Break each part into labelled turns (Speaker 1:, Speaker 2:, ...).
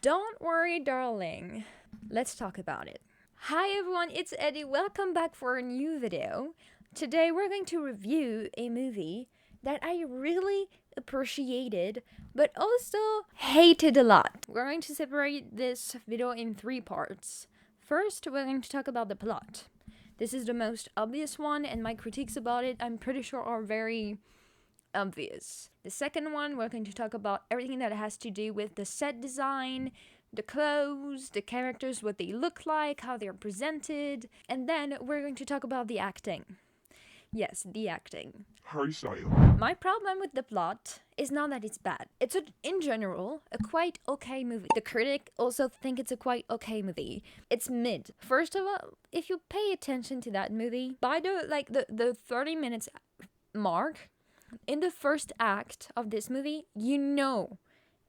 Speaker 1: Don't worry, darling. Let's talk about it. Hi everyone, it's Eddie. Welcome back for a new video. Today we're going to review a movie that I really appreciated but also hated a lot. We're going to separate this video in three parts. First, we're going to talk about the plot. This is the most obvious one, and my critiques about it, I'm pretty sure, are very obvious. The second one, we're going to talk about everything that has to do with the set design, the clothes, the characters, what they look like, how they're presented, and then we're going to talk about the acting. Yes, the acting.
Speaker 2: Harry Styles.
Speaker 1: My problem with the plot is not that it's bad. It's, in general, a quite okay movie. The critic also think it's a quite okay movie. It's mid. First of all, if you pay attention to that movie, by the 30 minutes mark, in the first act of this movie, you know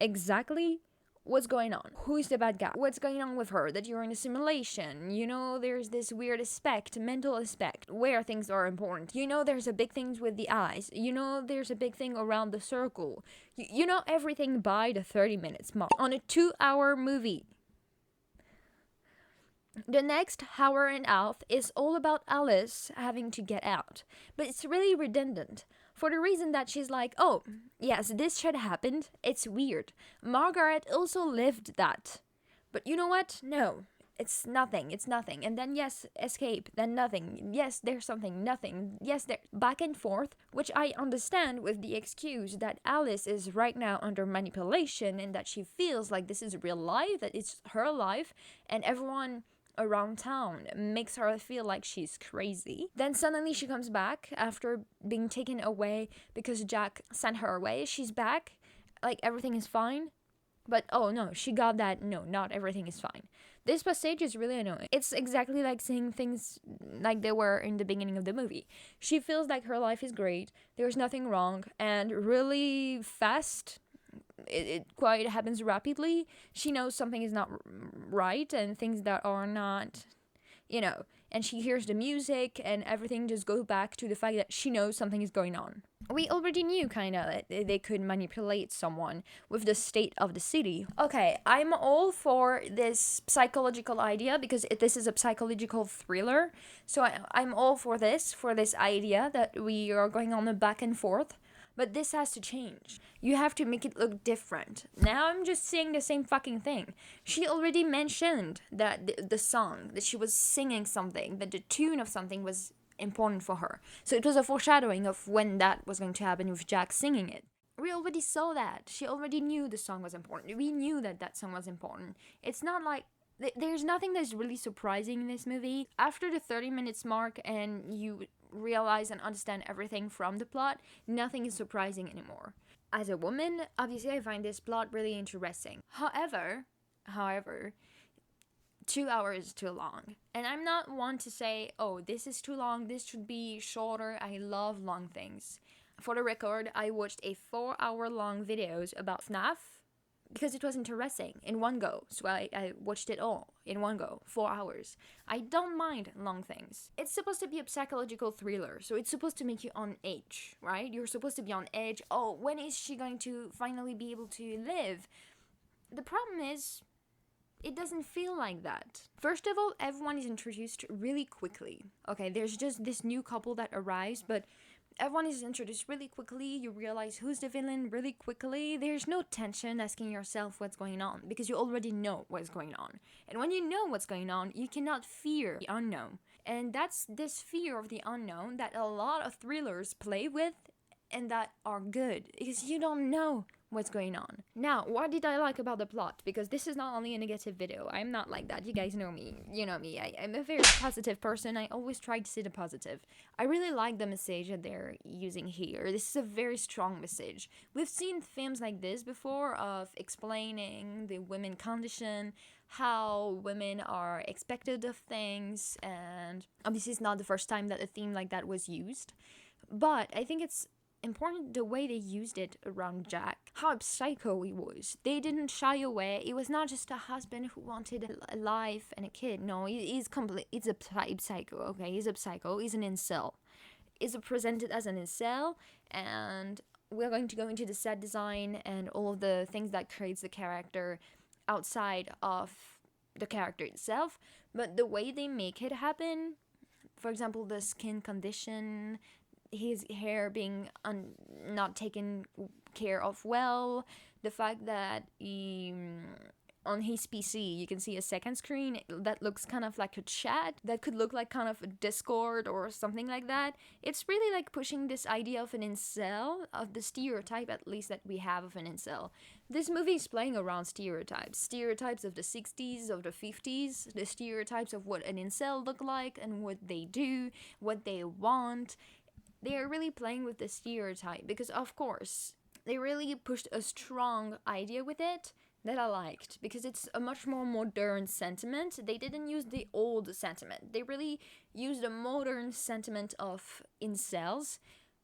Speaker 1: exactly what's going on. Who is the bad guy? What's going on with her? That you're in a simulation. You know there's this weird aspect, mental aspect, where things are important. You know there's a big thing with the eyes. You know there's a big thing around the circle. You know everything by the 30 minutes mark. On a 2-hour movie. The next hour and a half is all about Alice having to get out. But it's really redundant. For the reason that she's like, oh, yes, this shit happened. It's weird. Margaret also lived that. But you know what? No. It's nothing. It's nothing. And then, yes, escape. Then nothing. Yes, there's something. Nothing. Yes, there. Back and forth, which I understand with the excuse that Alice is right now under manipulation and that she feels like this is real life, that it's her life, and everyone around town makes her feel like she's crazy. Then suddenly she comes back after being taken away because Jack sent her away. She's back, like everything is fine. But oh no, she got that. No, not everything is fine. This passage is really annoying. It's exactly like saying things like they were in the beginning of the movie. She feels like her life is great, there's nothing wrong, and really fast, it quite happens rapidly. She knows something is not right and things that are not, and she hears the music and everything just goes back to the fact that she knows something is going on. We already knew kind of that they could manipulate someone with the state of the city. Okay, I'm all for this psychological idea because this is a psychological thriller. So I'm all for this idea that we are going on a back and forth. But this has to change. You have to make it look different. Now I'm just saying the same fucking thing. She already mentioned that the song, that she was singing something, that the tune of something was important for her. So it was a foreshadowing of when that was going to happen with Jack singing it. We already saw that. She already knew the song was important. We knew that song was important. It's not like there's nothing that's really surprising in this movie. After the 30 minutes mark and you realize and understand everything from the plot, nothing is surprising anymore. As a woman, obviously I find this plot really interesting. However, 2 hours is too long. And I'm not one to say, oh, this is too long, this should be shorter. I love long things. For the record, I watched a 4-hour long videos about FNAF because it was interesting in one go. So I watched it all in one go, 4 hours. I don't mind long things. It's supposed to be a psychological thriller, so it's supposed to make you on edge, right? You're supposed to be on edge. Oh, when is she going to finally be able to live? The problem is, it doesn't feel like that. First of all, everyone is introduced really quickly. Okay, there's just this new couple that arrives, but everyone is introduced really quickly. You realize who's the villain really quickly. There's no tension asking yourself what's going on because you already know what's going on. And when you know what's going on, you cannot fear the unknown. And that's this fear of the unknown that a lot of thrillers play with and that are good because you don't know what's going on. Now, what did I like about the plot? Because this is not only a negative video. I'm not like that. You guys know me. You know me. I'm a very positive person. I always try to see the positive. I really like the message that they're using here. This is a very strong message. We've seen films like this before of explaining the women condition, how women are expected of things, and obviously it's not the first time that a theme like that was used. But I think it's important the way they used it around Jack. How psycho he was. They didn't shy away. It was not just a husband who wanted a life and a kid. No, he's complete. It's a psycho. Okay, he's a psycho. He's an incel. He's presented as an incel, and we're going to go into the set design and all of the things that creates the character outside of the character itself, but the way they make it happen, for example, the skin condition, his hair being not taken care of well, the fact that on his PC you can see a second screen that looks kind of like a chat, that could look like kind of a Discord or something like that. It's really like pushing this idea of an incel, of the stereotype at least that we have of an incel. This movie is playing around stereotypes of the 60s, of the 50s, the stereotypes of what an incel look like and what they do, what they want. They are really playing with the stereotype because, of course, they really pushed a strong idea with it that I liked, because it's a much more modern sentiment. They didn't use the old sentiment. They really used a modern sentiment of incels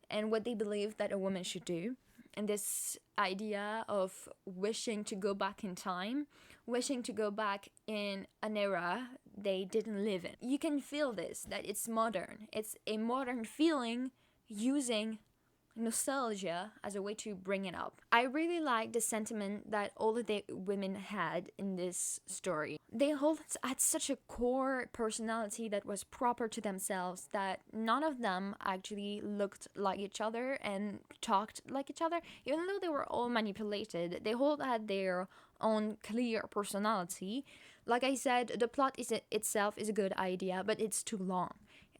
Speaker 1: and what they believe that a woman should do. And this idea of wishing to go back in time, wishing to go back in an era they didn't live in. You can feel this, that it's modern. It's a modern feeling using nostalgia as a way to bring it up. I really like the sentiment that all of the women had in this story. They all had such a core personality that was proper to themselves, that none of them actually looked like each other and talked like each other. Even though they were all manipulated, they all had their own clear personality. Like I said, the plot itself is a good idea, but it's too long.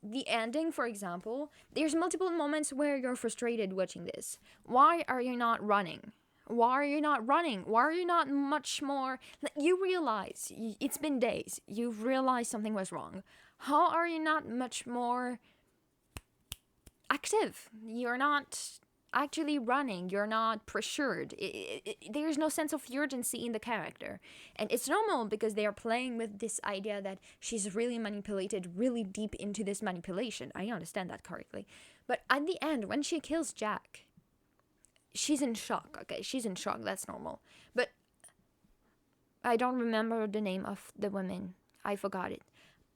Speaker 1: The ending, for example, there's multiple moments where you're frustrated watching this. Why are you not running? Why are you not running? Why are you not much more... You realize, it's been days, you've realized something was wrong. How are you not much more active? You're not actually running, you're not pressured. There's no sense of urgency in the character. And it's normal because they are playing with this idea that she's really manipulated, really deep into this manipulation. I understand that correctly. But at the end, when she kills Jack, she's in shock. Okay, she's in shock, that's normal. But I don't remember the name of the woman. I forgot it.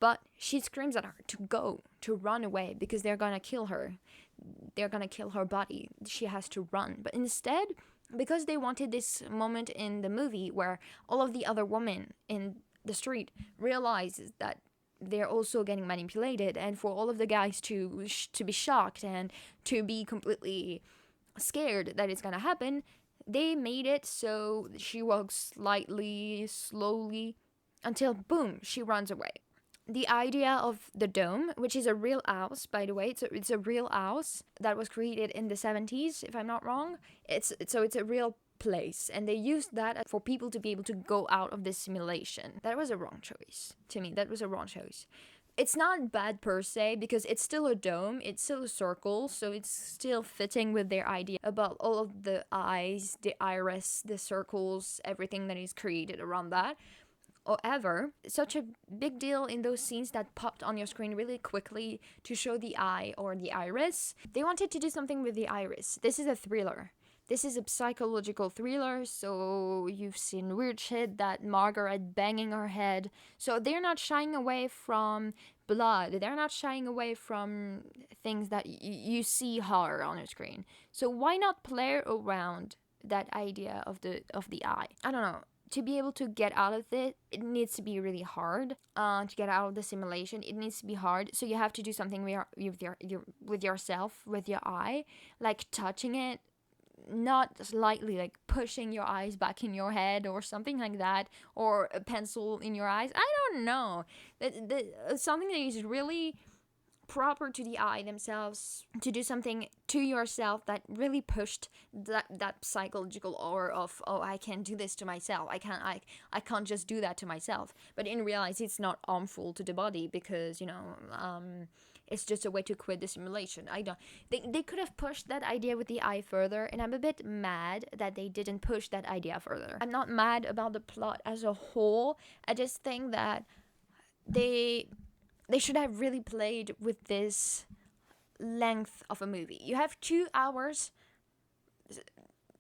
Speaker 1: But she screams at her to go, to run away, because they're gonna kill her. They're gonna kill her body. She has to run. But instead, because they wanted this moment in the movie where all of the other women in the street realize that they're also getting manipulated, and for all of the guys to be shocked and to be completely scared that it's gonna happen, they made it so she walks slightly, slowly, until boom, she runs away. The idea of the dome, which is a real house, by the way, it's a real house that was created in the 70s, if I'm not wrong. It's a real place, and they used that for people to be able to go out of this simulation. That was a wrong choice to me. That was a wrong choice. It's not bad per se, because it's still a dome, it's still a circle, so it's still fitting with their idea about all of the eyes, the iris, the circles, everything that is created around that. However, such a big deal in those scenes that popped on your screen really quickly to show the eye or the iris. They wanted to do something with the iris. This is a thriller. This is a psychological thriller, so you've seen weird shit, that Margaret banging her head. So they're not shying away from blood. They're not shying away from things that you see horror on your screen. So why not play around that idea of the eye? I don't know. To be able to get out of it, it needs to be really hard. To get out of the simulation, it needs to be hard. So you have to do something with yourself, with your eye, like touching it, not slightly, like pushing your eyes back in your head or something like that, or a pencil in your eyes. I don't know. Something that is really proper to the eye themselves, to do something to yourself that really pushed that psychological aura of, oh, I can't do this to myself, I can't just do that to myself. But in reality, it's not harmful to the body, because it's just a way to quit the simulation. They could have pushed that idea with the eye further, and I'm a bit mad that they didn't push that idea further. I'm not mad about the plot as a whole. I just think that they should have really played with this length of a movie. You have 2 hours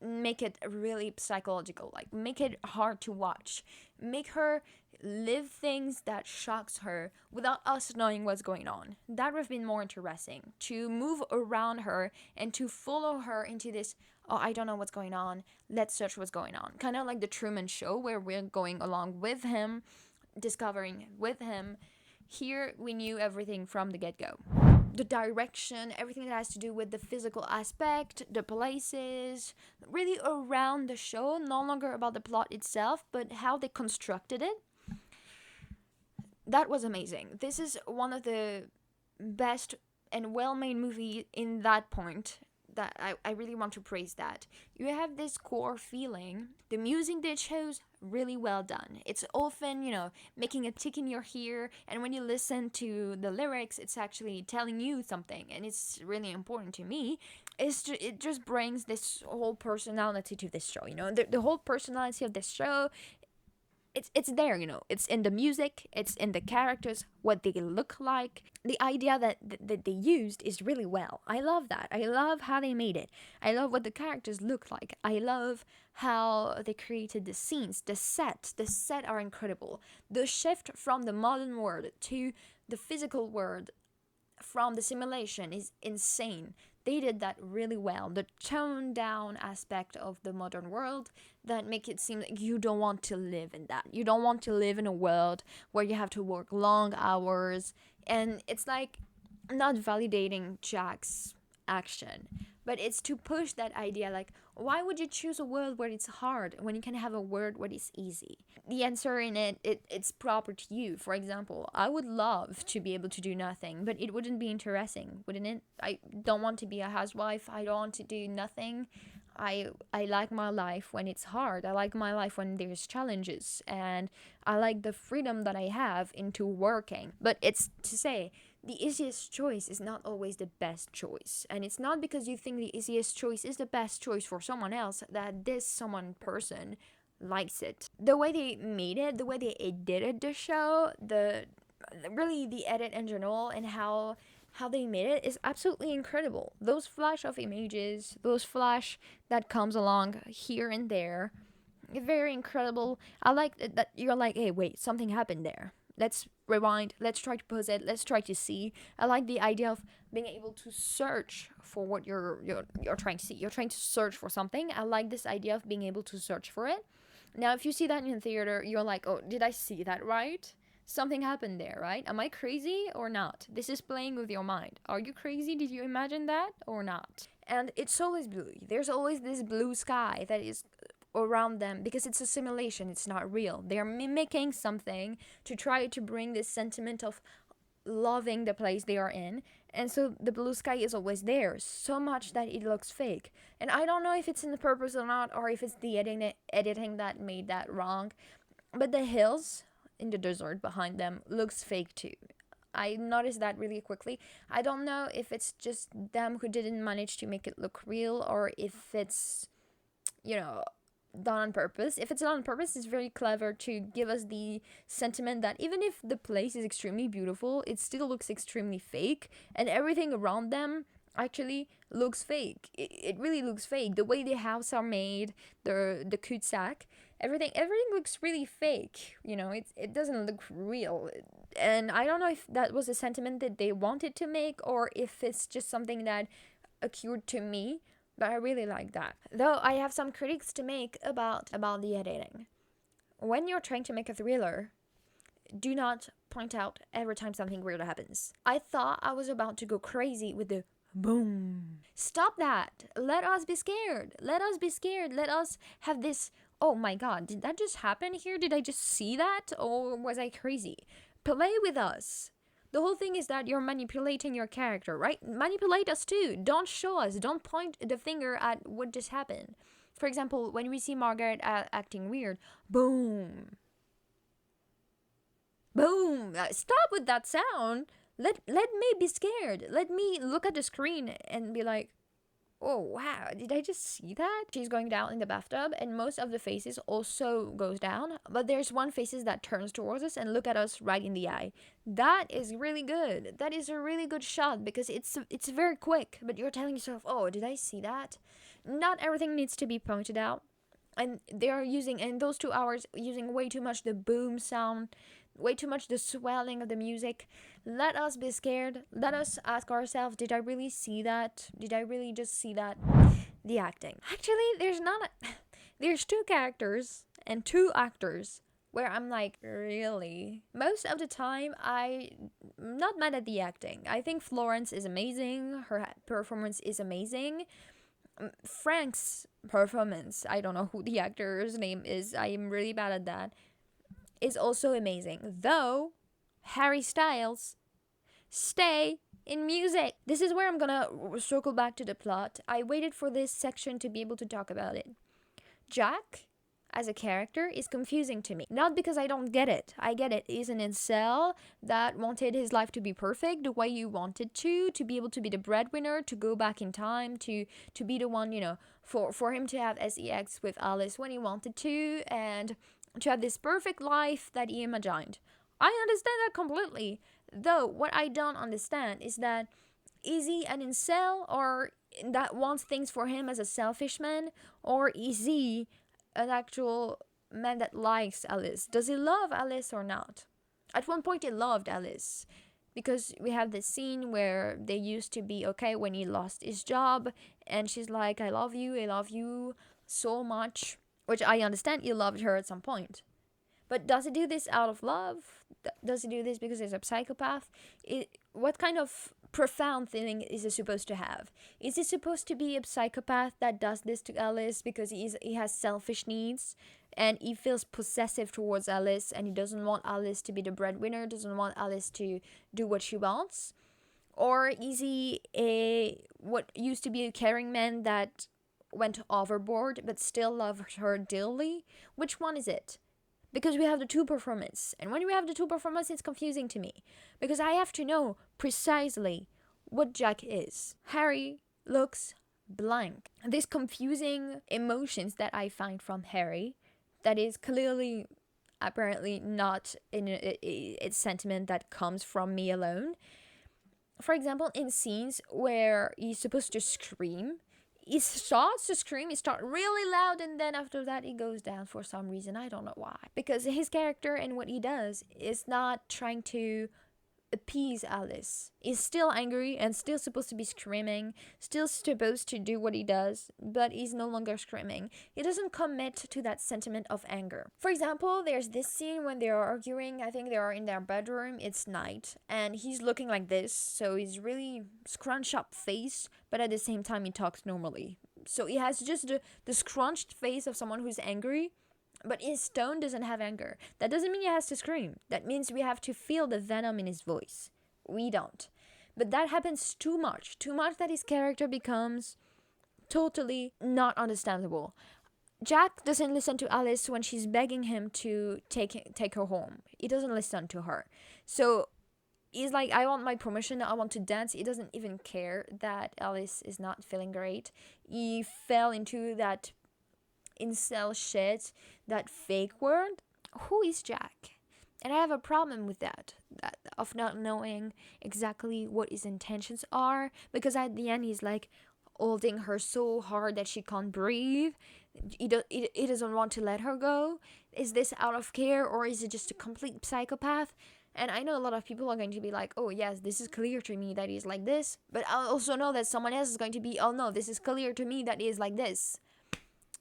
Speaker 1: make it really psychological, like make it hard to watch, make her live things that shocks her without us knowing what's going on. That would have been more interesting, to move around her and to follow her into this, oh, I don't know what's going on, let's search what's going on, kind of like the Truman Show, where we're going along with him, discovering with him. Here we knew everything from the get-go, the direction, everything that has to do with the physical aspect, the places, really around the show, no longer about the plot itself, but how they constructed it. That was amazing. This is one of the best and well-made movie in that point, that I really want to praise that. You have this core feeling. The music they chose, really well done. It's often, making a tick in your ear, and when you listen to the lyrics, it's actually telling you something, and it's really important to me. It just brings this whole personality to this show, the whole personality of this show. It's there, it's in the music, it's in the characters, what they look like. The idea that they used is really well. I love that. I love how they made it. I love what the characters look like. I love how they created the scenes, the set are incredible. The shift from the modern world to the physical world, from the simulation, is insane. They did that really well. The toned down aspect of the modern world that make it seem like you don't want to live in that. You don't want to live in a world where you have to work long hours. And it's like not validating Jack's action, but it's to push that idea, like, why would you choose a world where it's hard when you can have a world where it's easy? The answer in it's proper to you. For example, I would love to be able to do nothing, but it wouldn't be interesting, wouldn't it? I don't want to be a housewife. I don't want to do nothing. I like my life when it's hard. I like my life when there's challenges, and I like the freedom that I have into working. But it's to say, the easiest choice is not always the best choice. And it's not because you think the easiest choice is the best choice for someone else that this someone person likes it. The way they made it, the way they edited the show, really the edit in general, and how they made it is absolutely incredible. Those flash of images, those flash that comes along here and there, very incredible. I like that you're like, hey, wait, something happened there. Let's rewind. Let's try to pause it. Let's try to see. I like the idea of being able to search for what you're trying to see. You're trying to search for something. I like this idea of being able to search for it. Now, if you see that in the theater, you're like, oh, did I see that right? Something happened there, right? Am I crazy or not? This is playing with your mind. Are you crazy? Did you imagine that or not? And it's always blue. There's always this blue sky that is around them because it's a simulation. It's not real. They're mimicking something to try to bring this sentiment of loving the place they are in. And so the blue sky is always there, so much that it looks fake. And I don't know if it's in the purpose or not, or if it's the editing that made that wrong. But the hills in the desert behind them looks fake too. I noticed that really quickly. I don't know if it's just them who didn't manage to make it look real, or if it's, done on purpose. If it's done on purpose, it's very clever to give us the sentiment that even if the place is extremely beautiful, it still looks extremely fake, and everything around them actually looks fake. It really looks fake. The way the house are made, the cul-de-sac, everything looks really fake. It doesn't look real. And I don't know if that was a sentiment that they wanted to make, or if it's just something that occurred to me. But I really like that. Though I have some critiques to make about the editing. When you're trying to make a thriller, do not point out every time something weird happens. I thought I was about to go crazy with the boom. Stop that. Let us be scared. Let us have this, oh my god, did that just happen here? Did I just see that? Or was I crazy? Play with us. The whole thing is that you're manipulating your character, right? Manipulate us too. Don't show us. Don't point the finger at what just happened. For example, when we see Margaret acting weird, boom. Boom. Stop with that sound. Let me be scared. Let me look at the screen and be like, oh wow, did I just see that? She's going down in the bathtub, and most of the faces also goes down, but there's one faces that turns towards us and look at us right in the eye. That is really good. That is a really good shot because it's very quick, but you're telling yourself, oh, did I see that? Not everything needs to be pointed out. And they are using, in those 2 hours, using way too much the boom sound, way too much the swelling of the music. Let us be scared. Let us ask ourselves, did I really see that? Did I really just see that? The acting. Actually, there's not a, there's two characters and two actors where I'm like, really? Most of the time, I'm not mad at the acting. I think Florence is amazing. Her performance is amazing. Frank's performance, I don't know who the actor's name is, I am really bad at that, is also amazing. Though, Harry Styles, stay in music. This is where I'm gonna circle back to the plot. I waited for this section to be able to talk about it. Jack, as a character, is confusing to me. Not because I don't get it. I get it. He's an incel that wanted his life to be perfect the way you wanted to be able to be the breadwinner, to go back in time, to be the one, for him to have sex with Alice when he wanted to, and to have this perfect life that he imagined. I understand that completely. Though, what I don't understand is that, is he an incel, or that wants things for him as a selfish man, or is he an actual man that likes Alice? Does he love Alice or not? At one point, he loved Alice, because we have this scene where they used to be okay when he lost his job, and she's like, I love you so much, which I understand he loved her at some point. But does he do this out of love? Does he do this because he's a psychopath? What kind of profound feeling is he supposed to have? Is he supposed to be a psychopath that does this to Alice because he has selfish needs and he feels possessive towards Alice, and he doesn't want Alice to be the breadwinner, doesn't want Alice to do what she wants? Or is he what used to be a caring man that went overboard but still loved her dearly? Which one is it? Because we have the two performances, and when we have the two performances, it's confusing to me, because I have to know precisely what Jack is. Harry looks blank. These confusing emotions that I find from Harry, that is clearly, apparently not in its sentiment that comes from me alone. For example, in scenes where he's supposed to scream, he starts to scream, he starts really loud, and then after that he goes down for some reason. I don't know why. Because his character and what he does is not trying to appease Alice. He's still angry and still supposed to be screaming, still supposed to do what he does, but he's no longer screaming. He doesn't commit to that sentiment of anger. For example, there's this scene when they are arguing. I think they are in their bedroom. It's night, and he's looking like this, so he's really scrunched up face, but at the same time he talks normally. So he has just the scrunched face of someone who's angry, but his tone doesn't have anger. That doesn't mean he has to scream. That means we have to feel the venom in his voice. We don't. But that happens too much. Too much that his character becomes totally not understandable. Jack doesn't listen to Alice when she's begging him to take her home. He doesn't listen to her. So he's like, I want my permission, I want to dance. He doesn't even care that Alice is not feeling great. He fell into that incel shit, that fake world. Who is Jack? And I have a problem with that of not knowing exactly what his intentions are, because at the end he's like holding her so hard that she can't breathe. He doesn't want to let her go. Is this out of care, or is it just a complete psychopath? And I know a lot of people are going to be like, oh yes, this is clear to me that he's like this, but I also know that someone else is going to be, oh no, this is clear to me that he is like this.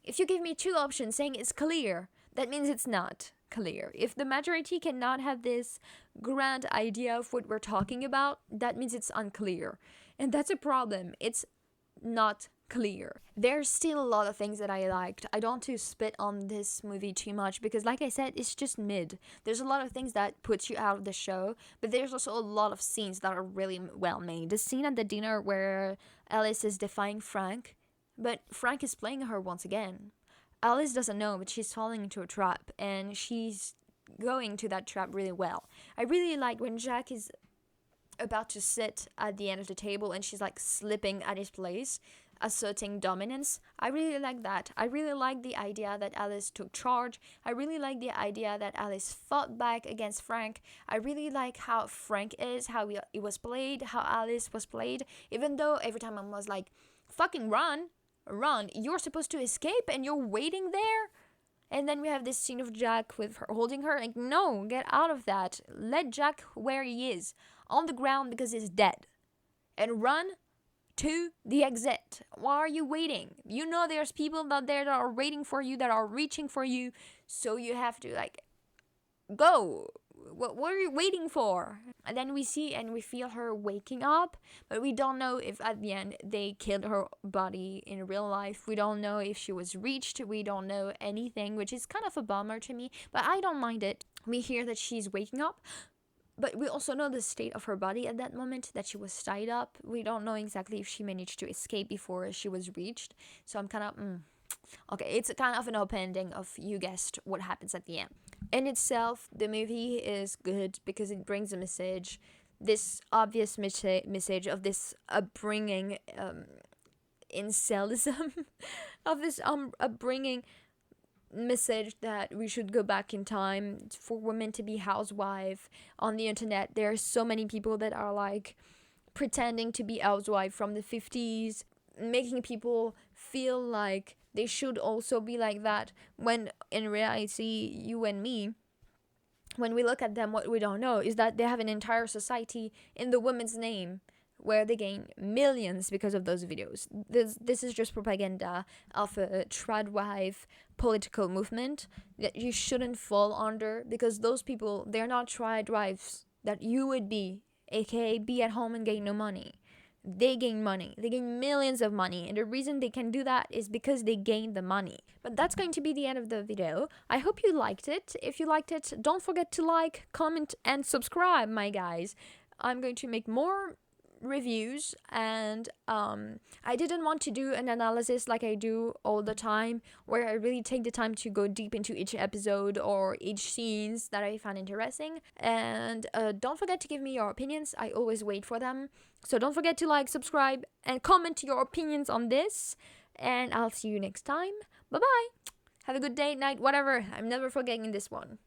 Speaker 1: If you give me two options saying it's clear, that means it's not clear. If the majority cannot have this grand idea of what we're talking about, that means it's unclear. And that's a problem. It's not clear. There's still a lot of things that I liked. I don't want to spit on this movie too much because, like I said, it's just mid. There's a lot of things that puts you out of the show, but there's also a lot of scenes that are really well made. The scene at the dinner where Alice is defying Frank, but Frank is playing her once again. Alice doesn't know, but she's falling into a trap, and she's going to that trap really well. I really like when Jack is about to sit at the end of the table and she's like slipping at his place, asserting dominance. I really like that. I really like the idea that Alice took charge. I really like the idea that Alice fought back against Frank. I really like how Frank is, how he was played, how Alice was played, even though every time I was like, fucking run, run. You're supposed to escape and you're waiting there. And then we have this scene of Jack with her holding her. Like, no, get out of that. Let Jack where he is, on the ground because he's dead. And run to the exit. Why are you waiting? You know there's people out there that are waiting for you, that are reaching for you. So you have to, like, go. What are you waiting for? And then we see and we feel her waking up, but we don't know if at the end they killed her body in real life. We don't know if she was reached. We don't know anything, which is kind of a bummer to me, but I don't mind it. We hear that she's waking up, but we also know the state of her body at that moment, that she was tied up. We don't know exactly if she managed to escape before she was reached. So I'm kind of, okay, it's kind of an open ending of, you guessed what happens at the end. In itself, the movie is good because it brings a message, this obvious message of this upbringing, incelism, of this upbringing message that we should go back in time for women to be housewife. On the internet, there are so many people that are like pretending to be housewife from the 50s, making people feel like they should also be like that, when in reality, you and me, when we look at them, what we don't know is that they have an entire society in the woman's name where they gain millions because of those videos. This is just propaganda of a tradwife political movement that you shouldn't fall under, because those people, they're not tradwives that you would be, aka be at home and gain no money. They gain money. They gain millions of money. And the reason they can do that is because they gain the money. But that's going to be the end of the video. I hope you liked it. If you liked it, don't forget to like, comment, and subscribe, my guys. I'm going to make more reviews, and I didn't want to do an analysis like I do all the time, where I really take the time to go deep into each episode or each scenes that I find interesting. And don't forget to give me your opinions. I always wait for them. So don't forget to like, subscribe, and comment your opinions on this, and I'll see you next time. Bye bye. Have a good day, night, whatever. I'm never forgetting this one.